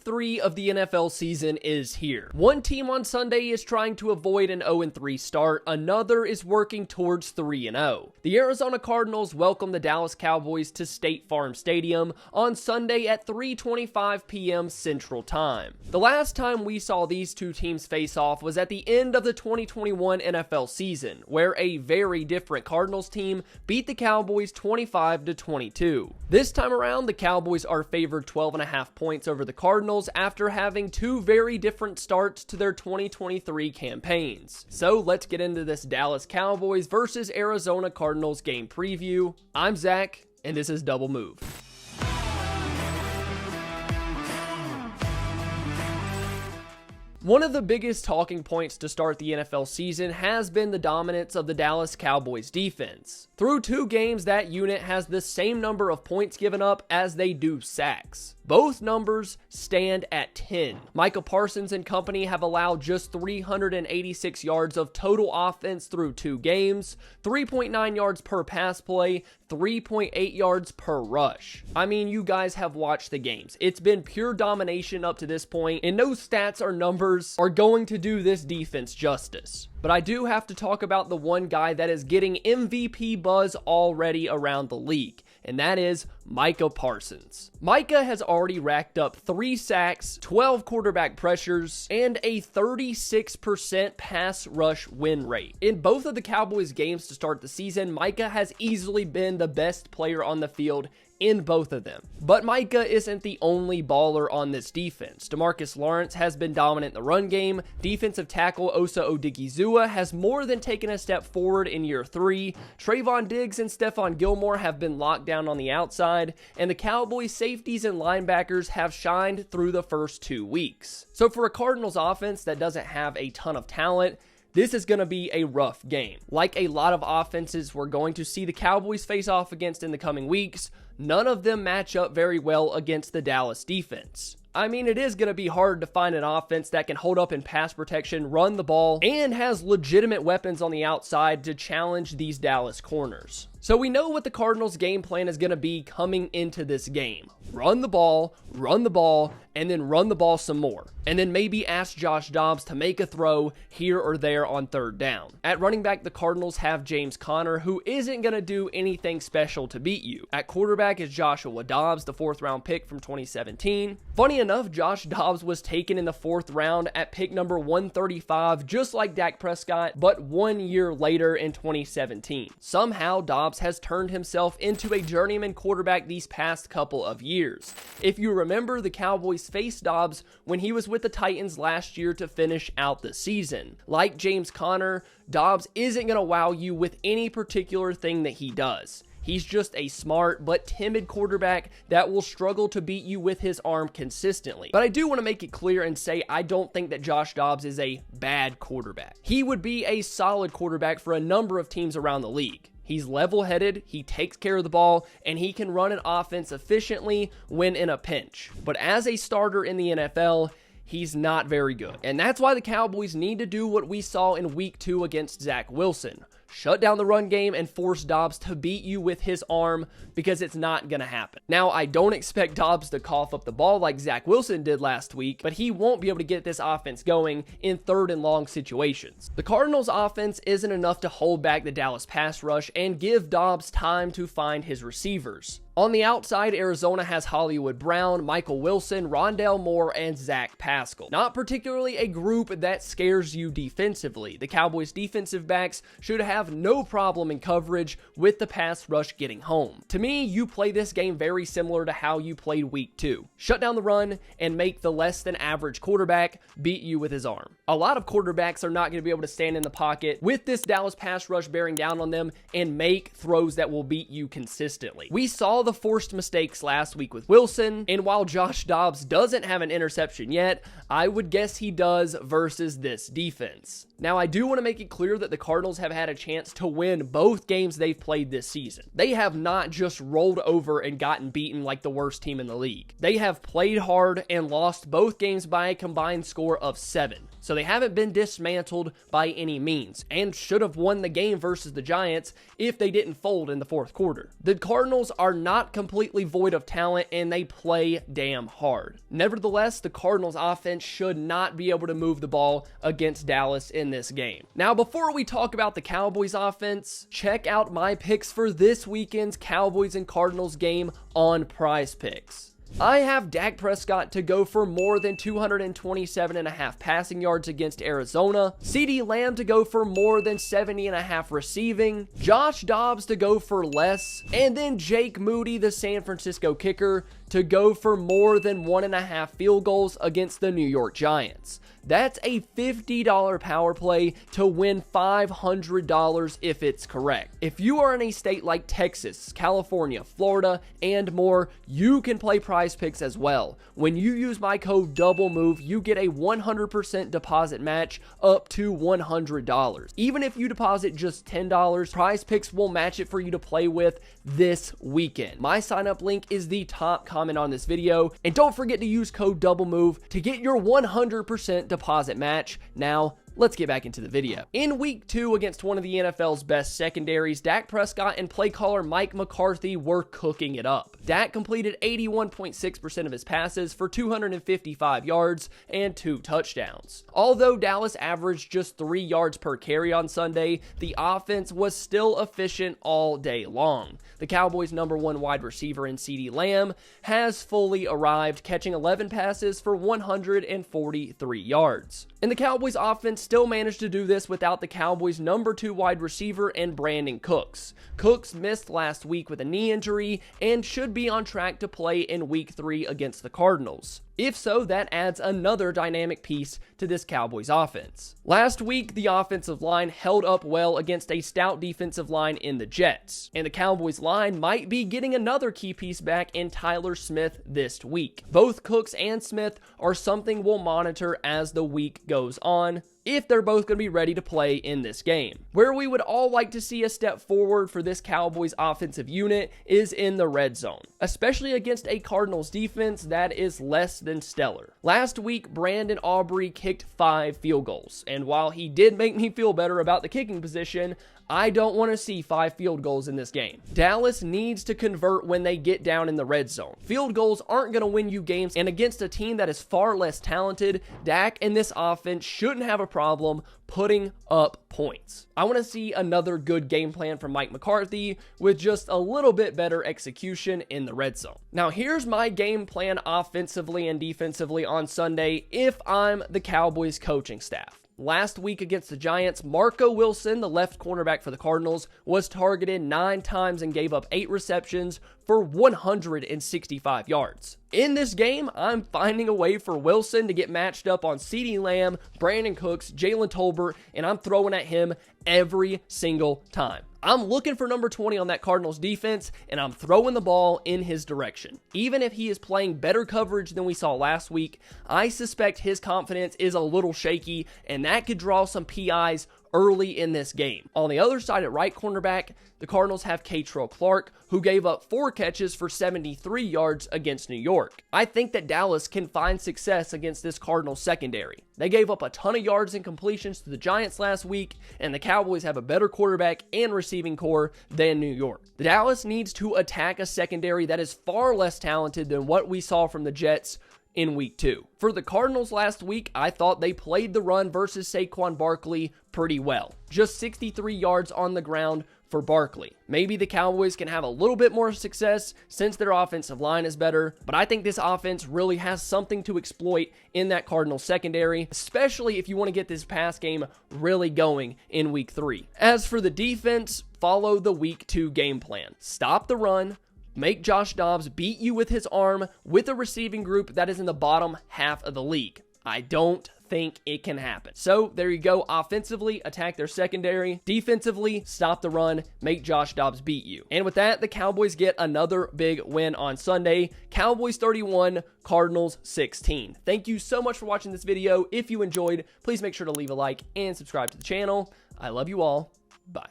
Week 3 of the NFL season is here. One team on Sunday is trying to avoid an 0-3 start, another is working towards 3-0. The Arizona Cardinals welcome the Dallas Cowboys to State Farm Stadium on Sunday at 3:25 p.m. Central Time. The last time we saw these two teams face off was at the end of the 2021 NFL season, where a very different Cardinals team beat the Cowboys 25-22. This time around, the Cowboys are favored 12.5 points over the Cardinals after having two very different starts to their 2023 campaigns. So let's get into this Dallas Cowboys versus Arizona Cardinals game preview. I'm Zach, and this is Double Move. One of the biggest talking points to start the NFL season has been the dominance of the Dallas Cowboys defense. Through 2 games, that unit has the same number of points given up as they do sacks. Both numbers stand at 10. Micah Parsons and company have allowed just 386 yards of total offense through 2 games, 3.9 yards per pass play, 3.8 yards per rush. I mean, you guys have watched the games. It's been pure domination up to this point, and no stats or numbers are going to do this defense justice. But I do have to talk about the one guy that is getting MVP buzz already around the league, and that is Micah Parsons. Micah has already racked up 3 sacks, 12 quarterback pressures, and a 36% pass rush win rate. In both of the Cowboys games to start the season, Micah has easily been the best player on the field in both of them. But Micah isn't the only baller on this defense. DeMarcus Lawrence has been dominant in the run game. Defensive tackle Osa Odigizua has more than taken a step forward in year 3. Trayvon Diggs and Stephon Gilmore have been locked down on the outside, and the Cowboys safeties and linebackers have shined through the first 2 weeks. So for a Cardinals offense that doesn't have a ton of talent, this is going to be a rough game. Like a lot of offenses we're going to see the Cowboys face off against in the coming weeks, none of them match up very well against the Dallas defense. I mean, it is going to be hard to find an offense that can hold up in pass protection, run the ball, and has legitimate weapons on the outside to challenge these Dallas corners. So we know what the Cardinals' game plan is going to be coming into this game. Run the ball, and then run the ball some more. And then maybe ask Josh Dobbs to make a throw here or there on 3rd down. At running back, the Cardinals have James Conner, who isn't going to do anything special to beat you. At quarterback is Joshua Dobbs, the 4th round pick from 2017. Funny enough, Josh Dobbs was taken in the 4th round at pick number 135, just like Dak Prescott, but 1 year later in 2017. Somehow, Dobbs has turned himself into a journeyman quarterback these past couple of years. If you remember, the Cowboys faced Dobbs when he was with the Titans last year to finish out the season. Like James Conner, Dobbs isn't going to wow you with any particular thing that he does. He's just a smart but timid quarterback that will struggle to beat you with his arm consistently. But I do want to make it clear and say I don't think that Josh Dobbs is a bad quarterback. He would be a solid quarterback for a number of teams around the league. He's level-headed, he takes care of the ball, and he can run an offense efficiently when in a pinch. But as a starter in the NFL, he's not very good. And that's why the Cowboys need to do what we saw in week 2 against Zach Wilson. Shut down the run game and force Dobbs to beat you with his arm, because it's not going to happen. Now, I don't expect Dobbs to cough up the ball like Zach Wilson did last week, but he won't be able to get this offense going in 3rd and long situations. The Cardinals offense isn't enough to hold back the Dallas pass rush and give Dobbs time to find his receivers. On the outside, Arizona has Hollywood Brown, Michael Wilson, Rondale Moore, and Zach Pascal. Not particularly a group that scares you defensively. The Cowboys defensive backs should have no problem in coverage with the pass rush getting home. To me, you play this game very similar to how you played week 2. Shut down the run and make the less than average quarterback beat you with his arm. A lot of quarterbacks are not going to be able to stand in the pocket with this Dallas pass rush bearing down on them and make throws that will beat you consistently. We saw the forced mistakes last week with Wilson, and while Josh Dobbs doesn't have an interception yet, I would guess he does versus this defense. Now, I do want to make it clear that the Cardinals have had a chance to win both games they've played this season. They have not just rolled over and gotten beaten like the worst team in the league. They have played hard and lost both games by a combined score of 7. so they haven't been dismantled by any means, and should have won the game versus the Giants if they didn't fold in the fourth quarter. The Cardinals are not completely void of talent, and they play damn hard. Nevertheless, the Cardinals offense should not be able to move the ball against Dallas in this game. Now, before we talk about the Cowboys offense, check out my picks for this weekend's Cowboys and Cardinals game on Prize Picks. I have Dak Prescott to go for more than 227.5 passing yards against Arizona, CeeDee Lamb to go for more than 70.5 receiving, Josh Dobbs to go for less, and then Jake Moody, the San Francisco kicker, to go for more than 1.5 field goals against the New York Giants. That's a $50 power play to win $500 if it's correct. If you are in a state like Texas, California, Florida, and more, you can play Prize Picks as well. When you use my code DOUBLEMOVE, you get a 100% deposit match up to $100. Even if you deposit just $10, Prize Picks will match it for you to play with this weekend. My sign up link is the top comment on this video, and don't forget to use code DOUBLEMOVE to get your 100% deposit match. Now, let's get back into the video. In week 2 against one of the NFL's best secondaries, Dak Prescott and play caller Mike McCarthy were cooking it up. Dak completed 81.6% of his passes for 255 yards and 2 touchdowns. Although Dallas averaged just 3 yards per carry on Sunday, the offense was still efficient all day long. The Cowboys' #1 wide receiver in CeeDee Lamb has fully arrived, catching 11 passes for 143 yards. And the Cowboys' offense still managed to do this without the Cowboys' #2 wide receiver and Brandon Cooks. Cooks missed last week with a knee injury and should be on track to play in week 3 against the Cardinals. If so, that adds another dynamic piece to this Cowboys offense. Last week, the offensive line held up well against a stout defensive line in the Jets, and the Cowboys line might be getting another key piece back in Tyler Smith this week. Both Cooks and Smith are something we'll monitor as the week goes on, if they're both going to be ready to play in this game. Where we would all like to see a step forward for this Cowboys offensive unit is in the red zone, especially against a Cardinals defense that is less than stellar. Last week, Brandon Aubrey kicked 5 field goals, and while he did make me feel better about the kicking position, I don't want to see 5 field goals in this game. Dallas needs to convert when they get down in the red zone. Field goals aren't going to win you games, and against a team that is far less talented, Dak and this offense shouldn't have a problem putting up points. I want to see another good game plan from Mike McCarthy with just a little bit better execution in the red zone. Now, here's my game plan offensively and defensively on Sunday if I'm the Cowboys coaching staff. Last week against the Giants, Marco Wilson, the left cornerback for the Cardinals, was targeted 9 times and gave up 8 receptions for 165 yards. In this game, I'm finding a way for Wilson to get matched up on CeeDee Lamb, Brandon Cooks, Jalen Tolbert, and I'm throwing at him every single time. I'm looking for number 20 on that Cardinals defense, and I'm throwing the ball in his direction. Even if he is playing better coverage than we saw last week, I suspect his confidence is a little shaky, and that could draw some PIs early in this game. On the other side at right cornerback, the Cardinals have Keitrell Clark, who gave up 4 catches for 73 yards against New York. I think that Dallas can find success against this Cardinals secondary. They gave up a ton of yards and completions to the Giants last week, and the Cowboys have a better quarterback and receiving core than New York. The Dallas needs to attack a secondary that is far less talented than what we saw from the Jets in week 2. For the Cardinals last week, I thought they played the run versus Saquon Barkley pretty well. Just 63 yards on the ground for Barkley. Maybe the Cowboys can have a little bit more success since their offensive line is better, but I think this offense really has something to exploit in that Cardinals secondary, especially if you want to get this pass game really going in week 3. As for the defense, follow the week 2 game plan. Stop the run, make Josh Dobbs beat you with his arm with a receiving group that is in the bottom half of the league. I don't think it can happen. So there you go. Offensively, attack their secondary. Defensively, stop the run, make Josh Dobbs beat you. And with that, the Cowboys get another big win on Sunday. Cowboys 31, Cardinals 16. Thank you so much for watching this video. If you enjoyed, please make sure to leave a like and subscribe to the channel. I love you all. Bye.